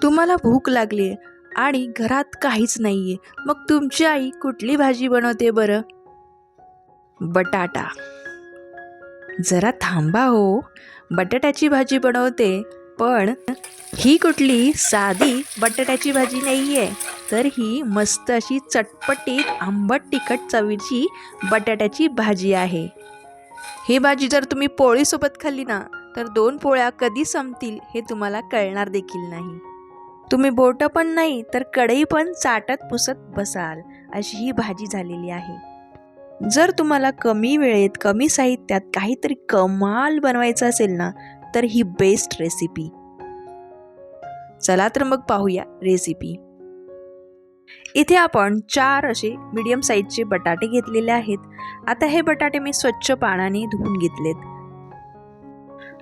तुम्हाला भूक लागली आणि घरात काहीच नाहीये, मग तुमची आई कुठली भाजी बनवते बरं? बटाटा. जरा थांबा हो, बटाट्याची भाजी बनवते, पण ही कुठली साधी बटाट्याची भाजी नाहीये, तर ही मस्त अशी चटपटीत आंबट तिखट चवीची बटाट्याची भाजी आहे. ही भाजी जर तुम्ही पोळीसोबत खाल्ली ना, तर 2 पोळ्या कधी संपतील हे तुम्हाला कळणार देखील नाही. तुम्ही बोटं पण नाही तर कढई पण चाटत पुसत बसाल, अशी ही भाजी झालेली आहे. जर तुम्हाला कमी वेळेत कमी साहित्यात काहीतरी कमाल बनवायचं असेल ना, तर ही बेस्ट रेसिपी. चला तर मग पाहूया रेसिपी. इथे आपण 4 असे मीडियम साईजचे बटाटे घेतलेले आहेत. आता हे बटाटे मी स्वच्छ पाण्याने धुवून घेतलेत.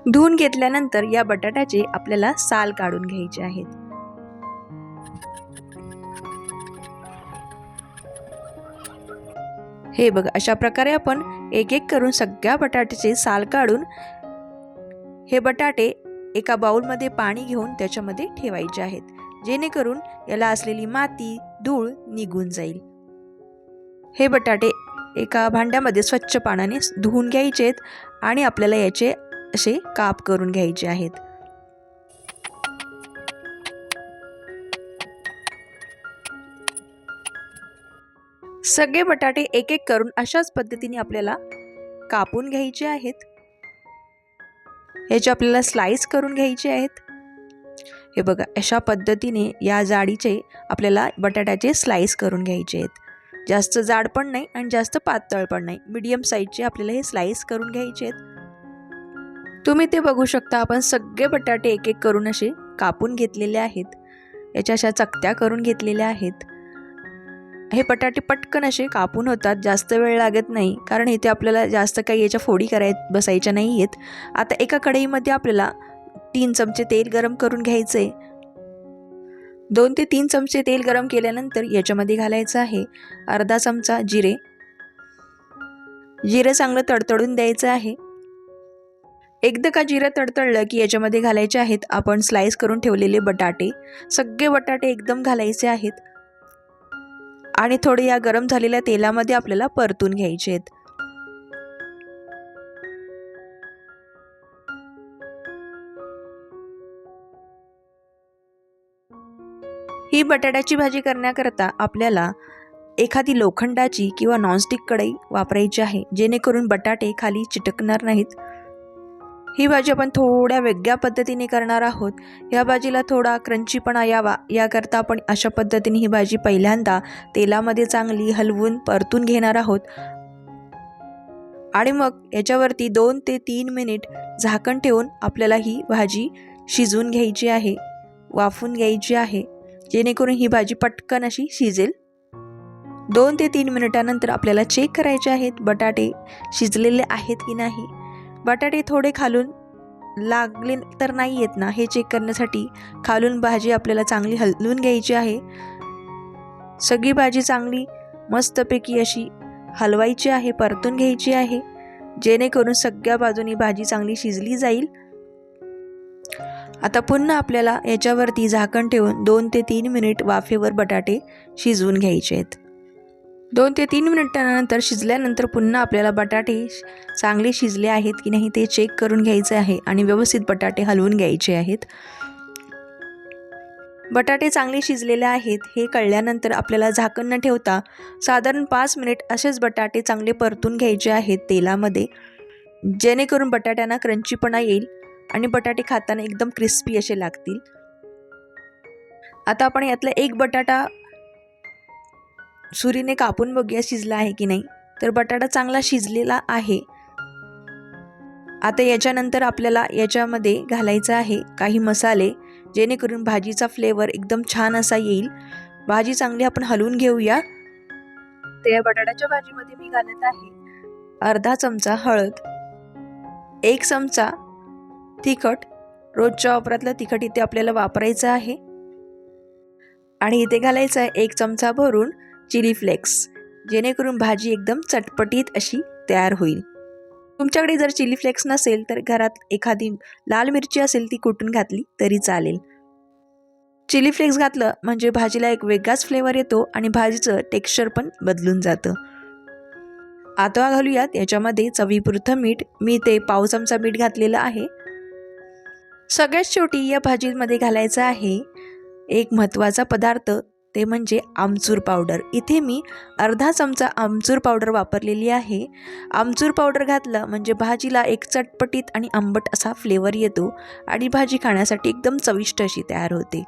धुवून घेतल्यानंतर या बटाट्याचे आपल्याला साल काढून घ्यायचे आहेत. हे बघा, अशा प्रकारे आपण एक एक करून सगळ्या बटाट्याचे साल काढून हे बटाटे एका बाउलमध्ये पाणी घेऊन त्याच्यामध्ये ठेवायचे आहेत, जेणेकरून याला असलेली माती धूळ निघून जाईल. हे बटाटे एका भांड्यामध्ये स्वच्छ पाण्याने धुवून घ्यायचेत आणि आपल्याला याचे असे काप करून घ्यायचे आहेत. सगळे बटाटे एक एक करून अशाच पद्धतीने आपल्याला कापून घ्यायचे आहेत. याचे आपल्याला स्लाइस करून घ्यायचे आहेत. हे बघा, अशा पद्धतीने या जाडीचे आपल्याला बटाट्याचे स्लाइस करून घ्यायचे आहेत. जास्त जाड पण नाही आणि जास्त पातळ पण नाही, मीडियम साईजचे आपल्याला हे स्लाइस करून घ्यायचे आहेत. तुम्ही ते बघू शकता, आपण सगळे बटाटे एक एक करून असे कापून घेतलेले आहेत. याच्या अशा चकत्या करून घेतलेल्या आहेत. हे बटाटे पटकन असे कापून होतात, जास्त वेळ लागत नाही, कारण इथे आपल्याला जास्त काही याच्या फोडी बसायच्या नाही आहेत. आता एका कढईमध्ये आपल्याला 3 चमचे तेल गरम करून घ्यायचे. 2 ते 3 चमचे तेल गरम केल्यानंतर याच्यामध्ये घालायचं आहे अर्धा चमचा जिरे. जिरे चांगलं तडतडून द्यायचं आहे. एकदा का जिरं तडतडलं की याच्यामध्ये घालायचे आहेत आपण स्लाइस करून ठेवलेले बटाटे. सगळे बटाटे एकदम घालायचे आहेत आणि थोडे या गरम झालेल्या तेलामध्ये आपल्याला परतून घ्यायचे आहेत. ही बटाट्याची भाजी करण्याकरता आपल्याला एखादी लोखंडाची किंवा नॉनस्टिक कढई वापरायची आहे, जेणेकरून बटाटे खाली चिटकणार नाहीत. ही भाजी आपण थोड्या वेगळ्या पद्धतीने करणार आहोत. या भाजीला थोडा क्रंचीपणा यावा याकरता आपण अशा पद्धतीने ही भाजी पहिल्यांदा तेलामध्ये चांगली हलवून परतून घेणार आहोत आणि मग याच्यावरती 2 ते 3 मिनिट झाकण ठेवून आपल्याला ही भाजी शिजवून घ्यायची आहे, वाफून घ्यायची आहे, जेणेकरून ही भाजी पटकन अशी शिजेल. 2 ते 3 मिनिटानंतर आपल्याला चेक करायचे आहेत बटाटे शिजलेले आहेत की नाही. बटाटे थोडे खालून लागले तर नाही आहेत ना, हे चेक करण्यासाठी खालून भाजी आपल्याला चांगली हलवून घ्यायची आहे. सगळी भाजी चांगली मस्तपैकी अशी हलवायची आहे, परतून घ्यायची आहे, जेणेकरून सगळ्या बाजूनी भाजी चांगली शिजली जाईल. आता पुन्हा आपल्याला याच्यावरती झाकण ठेवून 2 ते 3 मिनिट वाफेवर बटाटे शिजवून घ्यायचे आहेत. 2 ते 3 मिनिटांनंतर शिजल्यानंतर पुन्हा आपल्याला बटाटे चांगले शिजले आहेत की नाही ते चेक करून घ्यायचे आहे आणि व्यवस्थित बटाटे हलवून घ्यायचे आहेत. बटाटे चांगले शिजलेले आहेत हे कळल्यानंतर आपल्याला झाकण न ठेवता साधारण 5 मिनिट असेच बटाटे चांगले परतून घ्यायचे आहेत तेलामध्ये, जेणेकरून बटाट्यांना क्रंचीपणा येईल आणि बटाटे खाताना एकदम क्रिस्पी असे लागतील. आता आपण यातला एक बटाटा सुरीने कापून बघूया शिजला आहे की नाही. तर बटाटा चांगला शिजलेला आहे. आता याच्यानंतर आपल्याला याच्यामध्ये घालायचं आहे काही मसाले, जेणेकरून भाजीचा फ्लेवर एकदम छान असा येईल. भाजी चांगली आपण हलवून घेऊया. तर या बटाट्याच्या भाजीमध्ये मी घालत आहे अर्धा चमचा हळद, 1 चमचा तिखट. रोजच्या वापरातलं तिखट इथे आपल्याला वापरायचं आहे आणि इथे घालायचं आहे 1 चमचा भरून चिली फ्लेक्स, जेणेकरून भाजी एकदम चटपटीत अशी तयार होईल. तुमच्याकडे जर चिली फ्लेक्स नसेल तर घरात एखादी लाल मिरची असेल ती कुटून घातली तरी चालेल. चिली फ्लेक्स घातलं म्हणजे भाजीला एक वेगळाच फ्लेवर येतो आणि भाजीचं टेक्स्चर पण बदलून जातं. आता घालूयात याच्यामध्ये चवीपुरतं मीठ. मी ते पाव चमचा मीठ घातलेलं आहे. सगळ्यात शेवटी या भाजीमध्ये घालायचं आहे एक महत्त्वाचा पदार्थ, ते म्हणजे आमचूर पावडर. इथे मी अर्धा चमचा आमचूर पावडर वापरलेली आहे. आमचूर पावडर घातलं म्हणजे भाजीला एक चटपटीत आणि आंबट असा फ्लेवर येतो आणि भाजी खाण्यासाठी एकदम चविष्ट अशी तयार होते.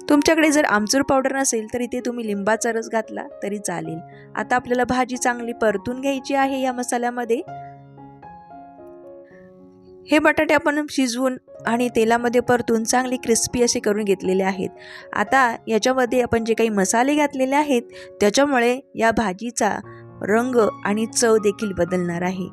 तुमच्याकडे जर आमचूर पावडर नसेल तर इथे तुम्ही लिंबाचा रस घातला तरी चालेल. आता आपल्याला भाजी चांगली परतून घ्यायची आहे या मसाल्यामध्ये. हे बटाटे आपण शिजवून आणि तेलामध्ये परतून चांगली क्रिस्पी असे करून घेतलेले आहेत. आता याच्यामध्ये आपण जे काही मसाले घातलेले आहेत त्याच्यामुळे या भाजीचा रंग आणि चव देखील बदलणार आहे.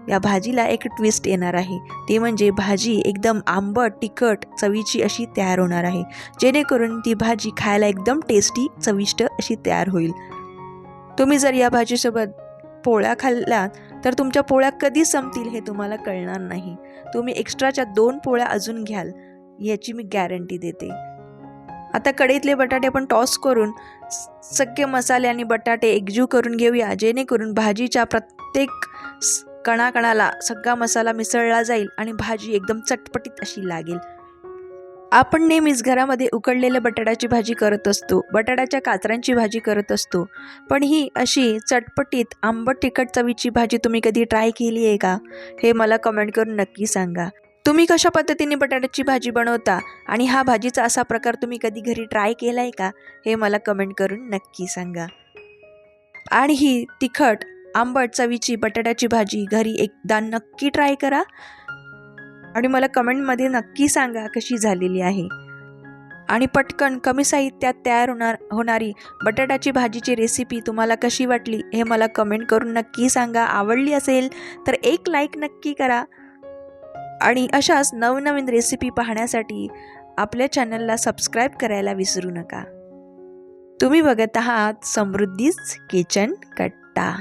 या भाजीला एक ट्विस्ट येणार आहे, ते म्हणजे भाजी एकदम आंबट तिखट चवीची अशी तयार होणार आहे, जेणेकरून ती भाजी खायला एकदम टेस्टी चविष्ट अशी तयार होईल. तुम्ही जर या भाजीसोबत पोळ्या खाल्ल्या तर तुमच्या पोळ्या कधी संपतील हे तुम्हाला कळणार नाही. तुम्ही एक्स्ट्राच्या 2 पोळ्या अजून घ्याल याची मी गॅरंटी देते. आता कढईतले बटाटे आपण टॉस करून सगळे मसाले आणि बटाटे एकजीव करून घेऊया, जेणेकरून भाजीच्या प्रत्येक कणाकणाला सगळा मसाला मिसळला जाईल आणि भाजी एकदम चटपटीत अशी लागेल. आपण नेहमीच घरामध्ये उकडलेल्या बटाट्याची भाजी करत असतो, बटाट्याच्या काचऱ्यांची भाजी करत असतो, पण ही अशी चटपटीत आंबट तिखट चवीची भाजी तुम्ही कधी ट्राय केली आहे का? हे मला कमेंट करून नक्की सांगा. तुम्ही कशा पद्धतीने बटाट्याची भाजी बनवता आणि हा भाजीचा असा प्रकार तुम्ही कधी घरी ट्राय केला आहे का? हे मला कमेंट करून नक्की सांगा. आणि ही तिखट आंबट चवीची बटाट्याची भाजी घरी एकदा नक्की ट्राय करा आणि मला कमेंटमध्ये नक्की सांगा कशी झालेली आहे. आणि पटकन कमी साहित्यात तयार होणारी बटाट्याची भाजीची रेसिपी तुम्हाला कशी वाटली हे मला कमेंट करून नक्की सांगा. आवडली असेल तर एक लाईक नक्की करा आणि अशाच नवनवीन रेसिपी पाहण्यासाठी आपल्या चॅनलला सबस्क्राईब करायला विसरू नका. तुम्ही बघत आहात समृद्धीज किचन कट्टा.